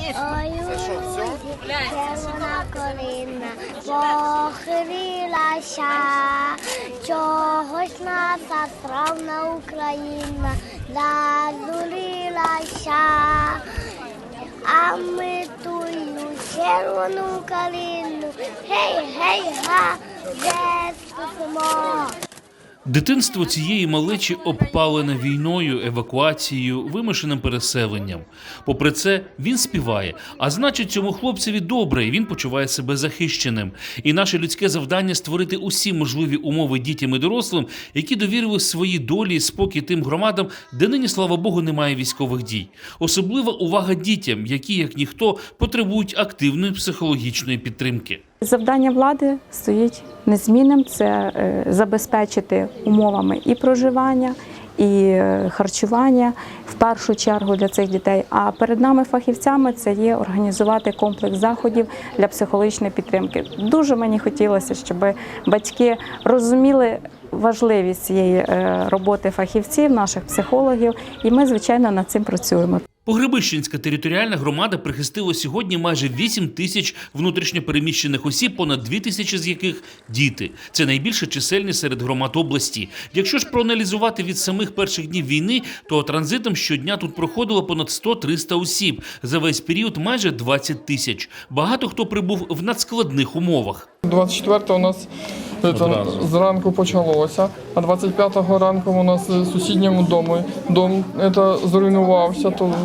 Ой, червона колина похилилася, чогось наша славна Україна зазулилася, а ми тую червону калину, гей-гей-га, де спимо. Дитинство цієї малечі обпалене війною, евакуацією, вимушеним переселенням. Попри це, він співає, а значить, цьому хлопцеві добре, і він почуває себе захищеним. І наше людське завдання – створити усі можливі умови дітям і дорослим, які довірили свої долі і спокій тим громадам, де нині, слава Богу, немає військових дій. Особлива увага дітям, які, як ніхто, потребують активної психологічної підтримки. Завдання влади стоїть незмінним – це забезпечити умовами і проживання, і харчування в першу чергу для цих дітей. А перед нами, фахівцями, це є організувати комплекс заходів для психологічної підтримки. Дуже мені хотілося, щоб батьки розуміли важливість цієї роботи фахівців, наших психологів, і ми, звичайно, над цим працюємо. Погребищенська територіальна громада прихистила сьогодні майже 8 тисяч внутрішньопереміщених осіб, понад 2 тисячі з яких – діти. Це найбільша чисельність серед громад області. Якщо ж проаналізувати від самих перших днів війни, то транзитом щодня тут проходило понад 100-300 осіб. За весь період майже 20 тисяч. Багато хто прибув в надскладних умовах. 24-го у нас зранку почалося, а 25-го ранку у нас в сусідньому дом зруйнувався, то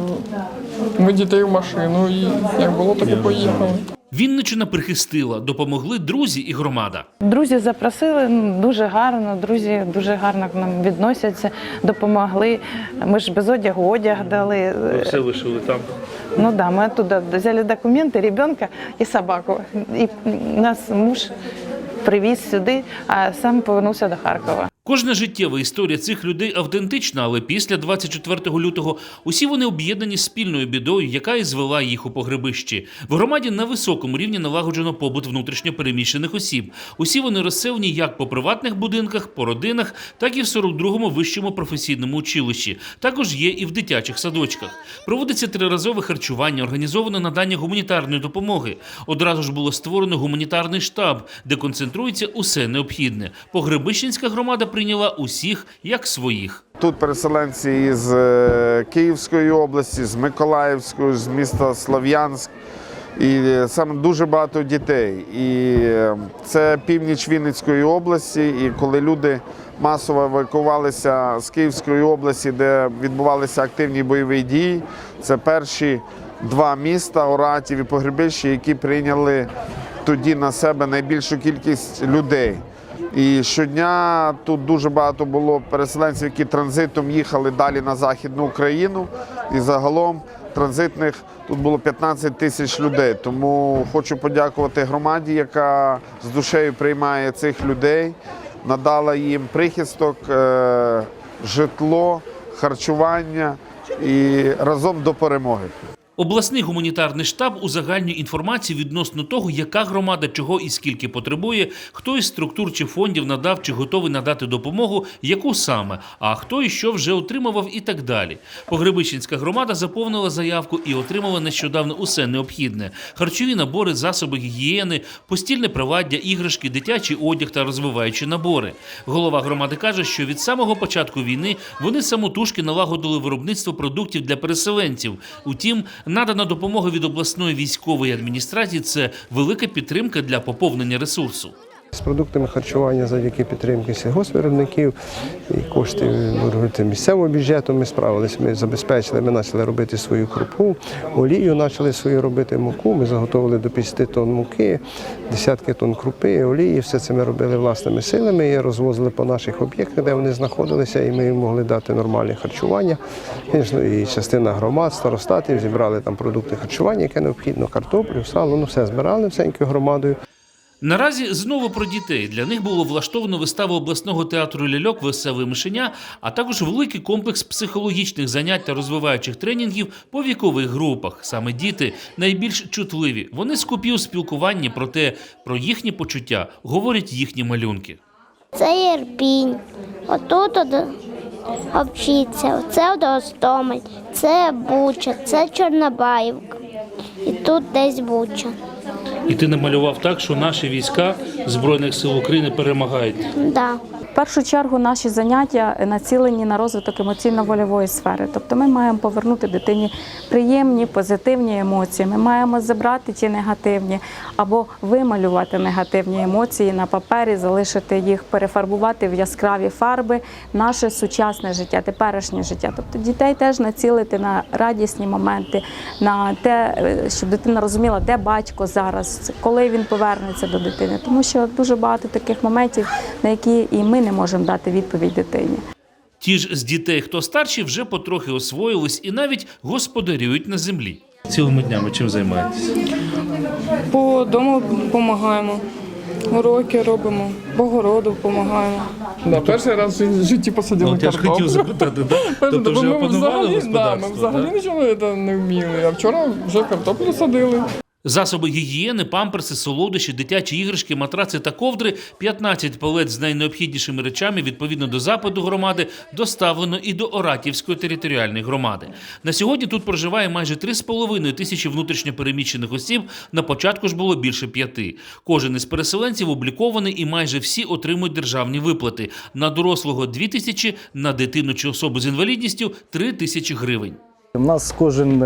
ми дітей в машину і як було, так і поїхали. Вінниччина прихистила, допомогли друзі і громада. Друзі запросили, дуже гарно, друзі дуже гарно к нам відносяться, допомогли. Ми ж без одягу одяг дали. Ви все лишили там? Ну да, ми оттуда взяли документи, ребенка і собаку. І нас муж привіз сюди, а сам повернувся до Харкова. Кожна життєва історія цих людей автентична, але після 24 лютого усі вони об'єднані спільною бідою, яка і звела їх у погребищі. В громаді на високому рівні налагоджено побут внутрішньопереміщених осіб. Усі вони розселені як по приватних будинках, по родинах, так і в 42-му вищому професійному училищі. Також є і в дитячих садочках. Проводиться триразове харчування, організовано надання гуманітарної допомоги. Одразу ж було створено гуманітарний штаб, де концентрується усе необхідне. Погребищенська громада прийняла усіх як своїх. Тут переселенці із Київської області, з Миколаївської, з міста Слов'янськ. І саме дуже багато дітей. І це північ Вінницької області. І коли люди масово евакуювалися з Київської області, де відбувалися активні бойові дії, це перші два міста, Оратів і Погребище, які прийняли тоді на себе найбільшу кількість людей. І щодня тут дуже багато було переселенців, які транзитом їхали далі на Західну Україну. І загалом транзитних тут було 15 тисяч людей. Тому хочу подякувати громаді, яка з душею приймає цих людей, надала їм прихисток, житло, харчування і разом до перемоги. Обласний гуманітарний штаб узагальнює інформацію відносно того, яка громада чого і скільки потребує, хто із структур чи фондів надав чи готовий надати допомогу, яку саме, а хто і що вже отримував і так далі. Погребищенська громада заповнила заявку і отримала нещодавно усе необхідне – харчові набори, засоби гігієни, постільне приладдя, іграшки, дитячий одяг та розвиваючі набори. Голова громади каже, що від самого початку війни вони самотужки налагодили виробництво продуктів для переселенців. Утім, надана допомога від обласної військової адміністрації – це велика підтримка для поповнення ресурсу. З продуктами харчування завдяки підтримки сільгоспвиробників і коштів місцевого бюджету ми справилися. Ми забезпечили, ми почали робити свою крупу, олію почали свою робити, муку. Ми заготовили до 50 тонн муки, десятки тонн крупи, олії. Все це ми робили власними силами і розвозили по наших об'єктах, де вони знаходилися, і ми їм могли дати нормальне харчування. Звісно, і частина громад, старостатів зібрали там продукти харчування, яке необхідно, картоплю, сало, все збирали всенькою громадою. Наразі знову про дітей. Для них було влаштовано виставу обласного театру ляльок «Веселе мишеня», а також великий комплекс психологічних занять та розвиваючих тренінгів по вікових групах. Саме діти найбільш чутливі. Вони скупі у спілкуванні, проте про їхні почуття говорять їхні малюнки. Це Ірпінь, отут Овчиця, це Гостомель, це Буча, це Чорнобаївка. і тут десь Буча. І ти намалював так, що наші війська Збройних сил України перемагають. Да. В першу чергу наші заняття націлені на розвиток емоційно-вольової сфери. Тобто ми маємо повернути дитині приємні, позитивні емоції. Ми маємо забрати ті негативні або вималювати негативні емоції на папері, залишити їх, перефарбувати в яскраві фарби, наше сучасне життя, теперішнє життя. Тобто дітей теж націлити на радісні моменти, на те, щоб дитина розуміла, де батько зараз, коли він повернеться до дитини. Тому що дуже багато таких моментів, на які і ми не можемо дати відповідь дитині. Ті ж з дітей, хто старші, вже потрохи освоїлись і навіть господарюють на землі. Цілими днями чим займаєтесь? По дому допомагаємо, уроки робимо, по городу допомагаємо. Да, перший раз в житті посадили От я ж картоплю. хотів запитати, да? Тобто Бо вже ми опанували взагалі, да, ми господарство, взагалі так? нічого не вміли, а вчора вже картоплю садили. Засоби гігієни, памперси, солодощі, дитячі іграшки, матраци та ковдри, 15 палет з найнеобхіднішими речами відповідно до запиту громади доставлено і до Оратівської територіальної громади. На сьогодні тут проживає майже 3,5 тисячі внутрішньопереміщених осіб, на початку ж було більше 5. Кожен із переселенців облікований і майже всі отримують державні виплати. На дорослого – 2 тисячі, на дитину чи особу з інвалідністю – 3 тисячі гривень. У нас кожен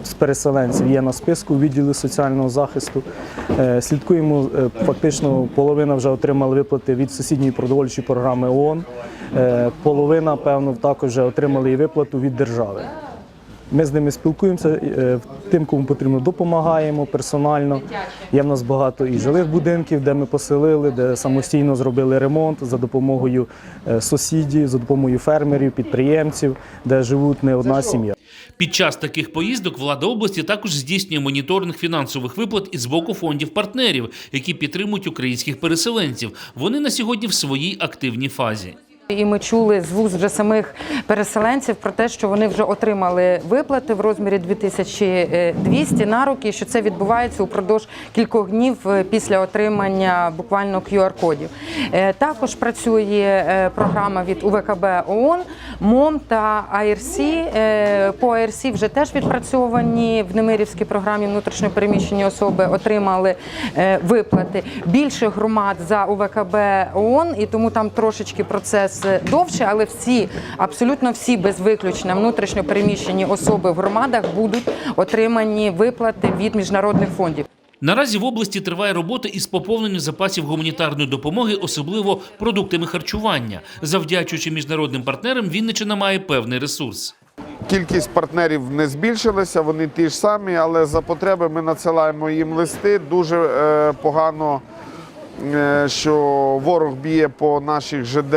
з переселенців є на списку у відділі соціального захисту. Слідкуємо, фактично половина вже отримала виплати від сусідньої продовольчої програми ООН. Половина, певно, також вже отримали і виплату від держави. Ми з ними спілкуємося, тим, кому потрібно, допомагаємо персонально. Є в нас багато і жилих будинків, де ми поселили, де самостійно зробили ремонт за допомогою сусідів, за допомогою фермерів, підприємців, де живуть не одна сім'я. Під час таких поїздок влада області також здійснює моніторинг фінансових виплат із боку фондів-партнерів, які підтримують українських переселенців. Вони на сьогодні в своїй активній фазі. І ми чули з вуст вже самих переселенців про те, що вони вже отримали виплати в розмірі 2200 на руки, що це відбувається упродовж кількох днів після отримання буквально QR-кодів. Також працює програма від УВКБ ООН, МОМ та АРС. По АРС вже теж відпрацьовані в Немирівській програмі внутрішньо переміщені особи отримали виплати. Більше громад за УВКБ ООН, і тому там трошечки процес довше, але всі, абсолютно всі без виключення внутрішньо переміщені особи в громадах будуть отримані виплати від міжнародних фондів. Наразі в області триває робота із поповненням запасів гуманітарної допомоги, особливо продуктами харчування. Завдячуючи міжнародним партнерам, Вінниччина має певний ресурс. Кількість партнерів не збільшилася, вони ті ж самі, але за потреби ми надсилаємо їм листи. Дуже погано, що ворог б'є по наших ЖД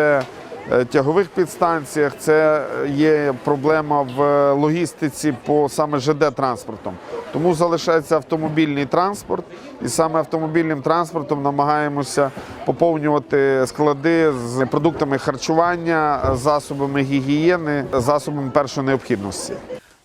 тягових підстанціях. Це є проблема в логістиці по саме ЖД-транспортом. Тому залишається автомобільний транспорт, і саме автомобільним транспортом намагаємося поповнювати склади з продуктами харчування, засобами гігієни, засобами першої необхідності.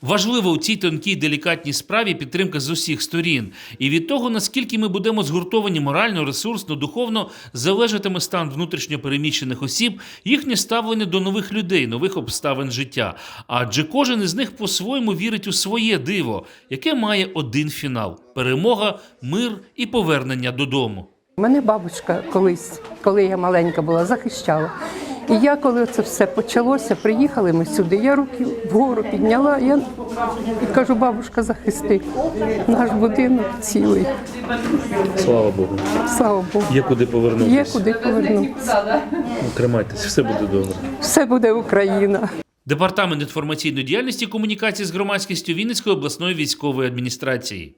Важливо у цій тонкій делікатній справі підтримка з усіх сторін. І від того, наскільки ми будемо згуртовані морально, ресурсно, духовно, залежатиме стан внутрішньо переміщених осіб, їхнє ставлення до нових людей, нових обставин життя. Адже кожен із них по-своєму вірить у своє диво, яке має один фінал – перемога, мир і повернення додому. Мене бабушка колись, коли я маленька була, захищала. І я, коли це все почалося, приїхали ми сюди, я руки вгору підняла, і кажу, бабушка, захисти, наш будинок цілий. Слава Богу. Слава Богу. Є куди повернутися. Є куди повернутися. Тримайтесь, все буде добре. Все буде Україна. Департамент інформаційної діяльності і комунікації з громадськістю Вінницької обласної військової адміністрації.